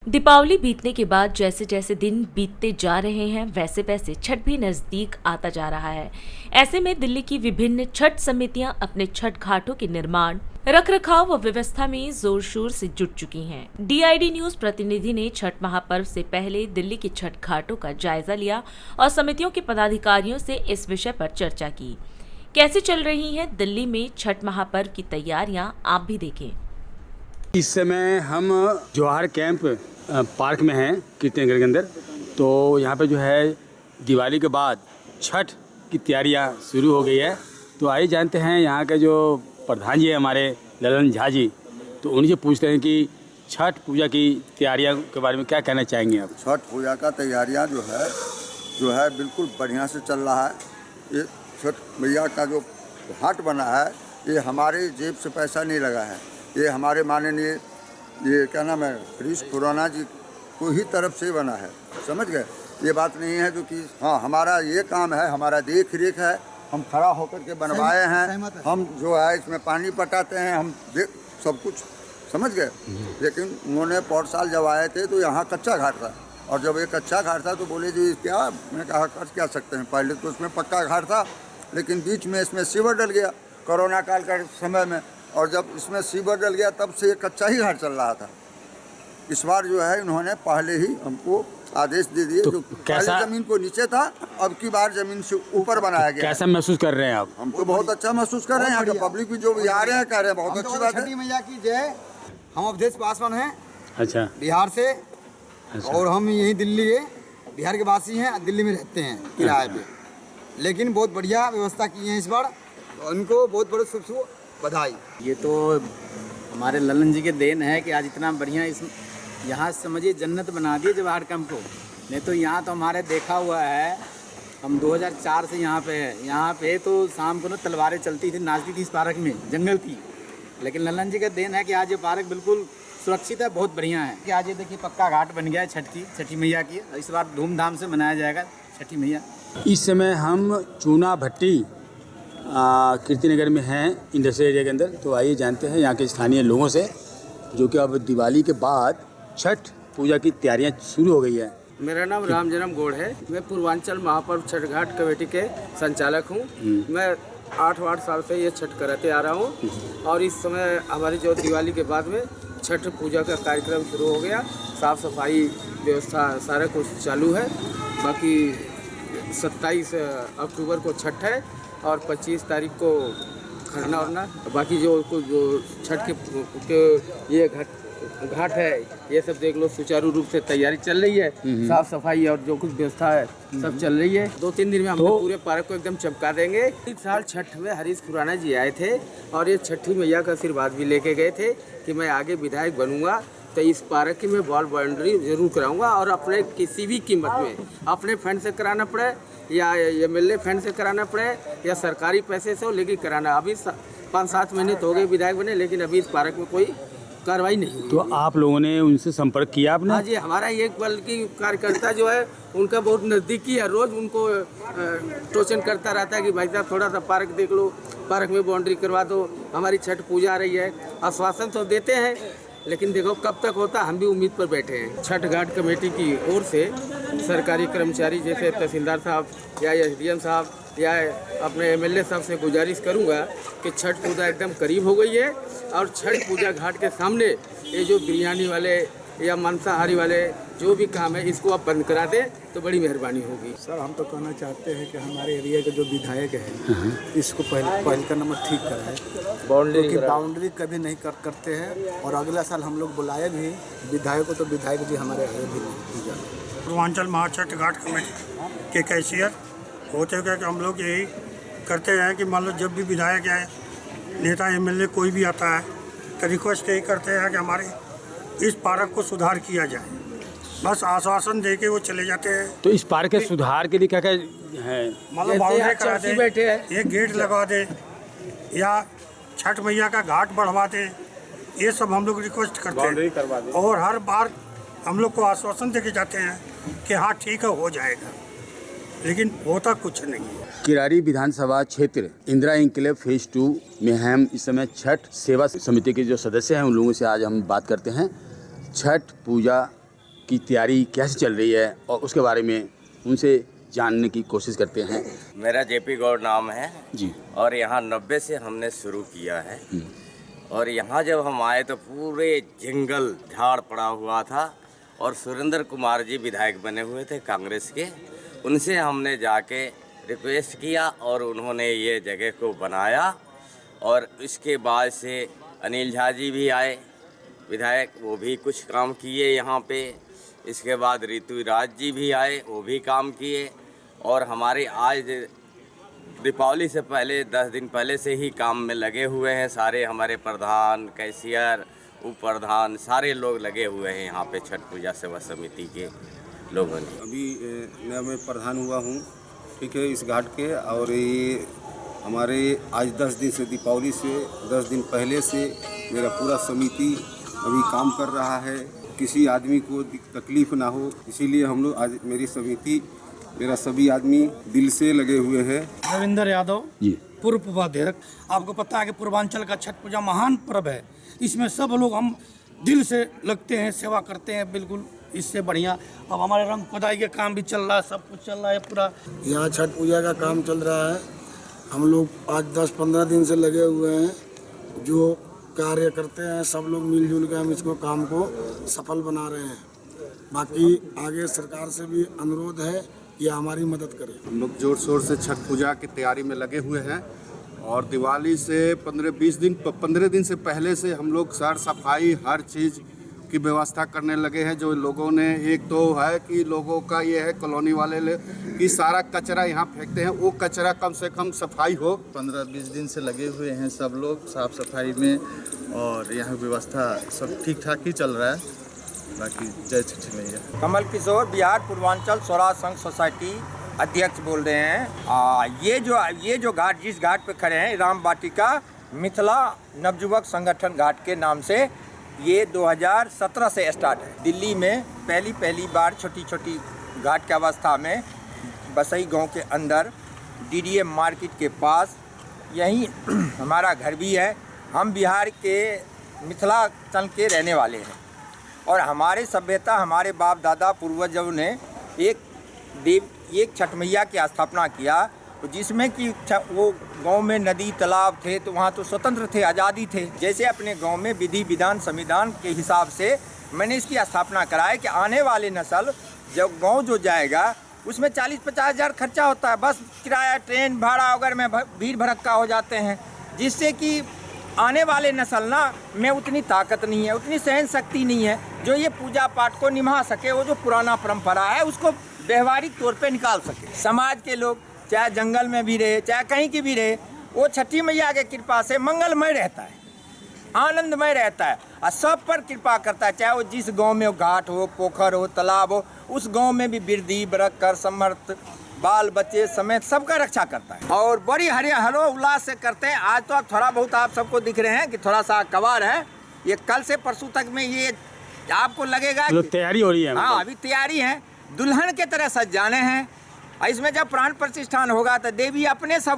दीपावली बीतने के बाद जैसे जैसे दिन बीतते जा रहे हैं वैसे वैसे छठ भी नजदीक आता जा रहा है। ऐसे में दिल्ली की विभिन्न छठ समितियां अपने छठ घाटों के निर्माण, रखरखाव व व्यवस्था में जोर शोर से जुट चुकी हैं। डीआईडी न्यूज प्रतिनिधि ने छठ महापर्व से पहले दिल्ली के छठ घाटों का जायजा लिया और समितियों के पदाधिकारियों से इस विषय पर चर्चा की। कैसे चल रही है दिल्ली में छठ महापर्व की तैयारियां, आप भी देखें। इस समय हम जवाहर कैंप पार्क में हैं कीर्ति नगर के अंदर। तो यहाँ पे जो है दिवाली के बाद छठ की तैयारियाँ शुरू हो गई है। तो आइए जानते हैं यहाँ के जो प्रधान जी है हमारे ललन झा जी, तो उन्हीं से पूछते हैं कि छठ पूजा की तैयारियाँ के बारे में क्या कहना चाहेंगे आप। छठ पूजा का तैयारियाँ जो है बिल्कुल बढ़िया से चल रहा है। ये छठ मैया का जो घाट बना है ये हमारे जेब से पैसा नहीं लगा है, ये हमारे माननीय ये क्या नाम है हरीश खुराना जी को ही तरफ से बना है। समझ गए, ये बात नहीं है जो कि हाँ हमारा ये काम है, हमारा देख रेख है, हम खड़ा होकर के बनवाए हैं, हम जो है इसमें पानी पटाते हैं, हम सब कुछ समझ गए। लेकिन उन्होंने पौर साल जब आए थे तो यहाँ कच्चा घाट था, और जब ये कच्चा घाट था तो बोले जी क्या, मैंने कहा कर क्या सकते हैं। पहले तो उसमें पक्का घाट था, लेकिन बीच में इसमें सीवर डल गया कोरोना काल का समय में, और जब इसमें सीवर डल गया तब से ये कच्चा ही घाट चल रहा था। इस बार जो है इन्होंने पहले ही हमको आदेश दे दिए, तो पहले जमीन को नीचे था, अब की बार जमीन से ऊपर बनाया गया। कैसा महसूस कर रहे हैं आप? हम तो बहुत अच्छा महसूस कर रहे हैं, यहाँ के पब्लिक भी जो भी आ रहे हैं कह रहे हैं बहुत अच्छी बात है। छठी मैया की जय। हम अवधेश पासवान हैं, अच्छा, बिहार से। अच्छा। और हम यहीं दिल्ली के बिहार के वासी हैं, दिल्ली में रहते हैं किराए पे। लेकिन बहुत बढ़िया व्यवस्था की है इस बार, तो उनको बहुत बहुत शुभ शुभ बधाई। ये तो हमारे ललन जी के देन है कि आज इतना बढ़िया इस यहाँ समझिए जन्नत बना दिए जवाहर कैंप को। नहीं तो यहाँ तो हमारे देखा हुआ है, हम 2004 से यहाँ पे हैं। यहाँ पे तो शाम को ना तलवारें चलती थी, नाचती थी इस पार्क में, जंगल थी। लेकिन ललन जी का देन है कि आज ये पार्क बिल्कुल सुरक्षित है, बहुत बढ़िया है कि आज ये देखिए पक्का घाट बन गया है छठी मैया की। इस बार धूमधाम से मनाया जाएगा छठी मैया। इस समय हम चूना भट्टी कीर्ति नगर में हैं, इंडस्ट्रियल एरिया के अंदर। तो आइए जानते हैं यहाँ के स्थानीय लोगों से, जो कि अब दिवाली के बाद छठ पूजा की तैयारियां शुरू हो गई है। मेरा नाम रामजन्म गौड़ है, मैं पूर्वांचल महापर्व छठ घाट कमेटी के संचालक हूँ। मैं 8 साल से ये छठ कराते आ रहा हूँ, और इस समय हमारी जो दिवाली के बाद में छठ पूजा का कार्यक्रम शुरू हो गया। साफ़ सफाई व्यवस्था सारा कुछ चालू है। बाकी 27 अक्टूबर को छठ है और 25 तारीख को खरना वरना। बाकी जो छठ के ये घाट है ये सब देख लो, सुचारू रूप से तैयारी चल रही है। साफ सफाई और जो कुछ व्यवस्था है सब चल रही है। 2-3 दिन में हम पूरे पार्क को एकदम चमका देंगे। इस साल छठ में हरीश खुराना जी आए थे और ये छठी मैया का आशीर्वाद भी लेके गए थे कि मैं आगे विधायक बनूंगा तो इस पार्क की मैं वॉल बाउंड्री जरूर कराऊंगा, और अपने किसी भी कीमत में, अपने फंड से कराना पड़े या MLA फंड से कराना पड़े या सरकारी पैसे से हो, लेकिन कराना। अभी 5-7 महीने तो हो गए विधायक बने, लेकिन अभी इस पार्क में कोई कार्रवाई नहीं हुई। तो आप लोगों ने उनसे संपर्क किया आपने? हाँ जी, हमारा एक बल्कि कार्यकर्ता जो है उनका बहुत नज़दीकी है, रोज़ उनको टोचन करता रहता है कि भाई साहब थोड़ा सा पार्क देख लो, पार्क में बाउंड्री करवा दो, हमारी छठ पूजा आ रही है। आश्वासन तो देते हैं, लेकिन देखो कब तक होता, हम भी उम्मीद पर बैठे हैं। छठ घाट कमेटी की ओर से सरकारी कर्मचारी जैसे तहसीलदार साहब या SDM साहब या अपने MLA साहब से गुजारिश करूंगा कि छठ पूजा एकदम करीब हो गई है, और छठ पूजा घाट के सामने ये जो बिरयानी वाले या मांसाहारी वाले जो भी काम है इसको आप बंद करा दें तो बड़ी मेहरबानी होगी। सर हम तो कहना चाहते हैं कि हमारे एरिया के जो विधायक हैं इसको पहले का नंबर ठीक कराएं, क्योंकि बाउंड्री कभी नहीं करते हैं। और अगला साल हम लोग बुलाए भी विधायक को, तो विधायक जी हमारे भी नहीं। पूर्वांचल महाछठ घाट कमेटी के कैशियर होते हुए कि हम लोग यही करते हैं कि मान लो जब भी विधायक या नेता MLA कोई भी आता है तो रिक्वेस्ट यही करते हैं कि हमारे इस पार्क को सुधार किया जाए। बस आश्वासन दे के वो चले जाते हैं। तो इस पार्क के सुधार के लिए क्या क्या है? मतलब बाउंड्री करा दे, एक गेट लगवा दे, या छठ मैया का घाट बढ़वा दे, ये सब हम लोग रिक्वेस्ट करते हैं। और हर बार हम लोग को आश्वासन दे के जाते हैं कि हाँ ठीक है हो जाएगा, लेकिन होता कुछ नहीं है। किरारी विधानसभा क्षेत्र इंदिरा एन्क्लेव फेज 2 में हम इस समय छठ सेवा समिति के जो सदस्य हैं उन लोगों से आज हम बात करते हैं। छठ पूजा की तैयारी कैसे चल रही है और उसके बारे में उनसे जानने की कोशिश करते हैं। मेरा जेपी गौड़ नाम है जी। और यहाँ 90 से हमने शुरू किया है। और यहाँ जब हम आए तो पूरे जंगल झाड़ पड़ा हुआ था और सुरेंद्र कुमार जी विधायक बने हुए थे कांग्रेस के, उनसे हमने जाके रिक्वेस्ट किया और उन्होंने ये जगह को बनाया। और इसके बाद से अनिल झा जी भी आए विधायक, वो भी कुछ काम किए यहाँ पे। इसके बाद ऋतुराज जी भी आए, वो भी काम किए। और हमारे आज दीपावली से पहले 10 दिन पहले से ही काम में लगे हुए हैं सारे हमारे प्रधान, कैशियर, उप प्रधान, सारे लोग लगे हुए हैं यहाँ पे छठ पूजा सेवा समिति के लोगों ने। अभी नया मैं प्रधान हुआ हूँ, ठीक है, इस घाट के। और ये हमारे आज 10 दिन से, दीपावली से 10 दिन पहले से मेरा पूरा समिति अभी काम कर रहा है, किसी आदमी को तकलीफ ना हो, इसीलिए हम लोग आज मेरी समिति, मेरा सभी आदमी दिल से लगे हुए हैं। रविंदर यादव जी। पूर्व उपाध्यक्ष। आपको पता है कि पूर्वांचल का छठ पूजा महान पर्व है, इसमें सब लोग हम दिल से लगते हैं, सेवा करते हैं, बिल्कुल इससे बढ़िया। अब हमारे रंग खुदाई के काम भी चल रहा है, सब कुछ चल रहा है पूरा। यहाँ छठ पूजा का काम चल रहा है, हम लोग आज 10-15 दिन से लगे हुए हैं। जो कार्य करते हैं सब लोग मिलजुल के हम इसको काम को सफल बना रहे हैं। बाकी आगे सरकार से भी अनुरोध है कि हमारी मदद करें। हम लोग जोर शोर से छठ पूजा की तैयारी में लगे हुए हैं और दिवाली से 15 दिन से पहले से हम लोग साफ सफाई हर चीज़ की व्यवस्था करने लगे हैं। जो लोगों ने, एक तो है कि लोगों का ये है कॉलोनी वाले कि सारा कचरा यहाँ फेंकते हैं, वो कचरा कम से कम सफाई हो। 15-20 दिन से लगे हुए हैं सब लोग साफ सफाई में और यहाँ व्यवस्था सब ठीक ठाक ही चल रहा है। बाकी जय छठी मैया। कमल किशोर, बिहार पूर्वांचल स्वराज संघ सोसाइटी अध्यक्ष बोल रहे हैं। ये जो घाट, जिस घाट पे खड़े हैं, राम वाटिका मिथिला नवयुवक संगठन घाट के नाम से ये 2017 से स्टार्ट है। दिल्ली में पहली बार छोटी घाट की अवस्था में बसई गांव के अंदर DDM मार्केट के पास यहीं हमारा घर भी है। हम बिहार के मिथिलांचल के रहने वाले हैं और हमारे सभ्यता, हमारे बाप दादा पूर्वजों ने एक छठ मैया की स्थापना किया, जिसमें कि वो गांव में नदी तालाब थे, तो वहाँ तो स्वतंत्र थे, आज़ादी थे। जैसे अपने गांव में विधि विधान संविधान के हिसाब से मैंने इसकी स्थापना कराया कि आने वाले नस्ल जब गांव जो जाएगा उसमें 40-50 हज़ार खर्चा होता है, बस किराया, ट्रेन भाड़ा वगैरह में भीड़ भड़क्का हो जाते हैं, जिससे कि आने वाले नस्ल ना में उतनी ताकत नहीं है, उतनी सहन शक्ति नहीं है जो ये पूजा पाठ को निभा सके। वो जो पुराना परंपरा है उसको व्यवहारिक तौर पे निकाल सके। समाज के लोग चाहे जंगल में भी रहे, चाहे कहीं की भी रहे, वो छठी मैया के कृपा से मंगलमय रहता है, आनंदमय रहता है और सब पर कृपा करता है। चाहे वो जिस गांव में घाट हो, पोखर हो, तालाब हो, उस गांव में भी वृद्धि बरककर समर्थ बाल बच्चे समेत सबका रक्षा करता है और बड़ी हरो उल्लास से करते हैं। आज तो अब थोड़ा बहुत आप सबको दिख रहे हैं कि थोड़ा सा कवार है, ये कल से परसों तक में ये आपको लगेगा तैयारी हो रही है। हाँ, अभी तैयारी है, दुल्हन के तरह सज जाने हैं। इसमें जब प्राण प्रतिष्ठान होगा तो देवी अपने सब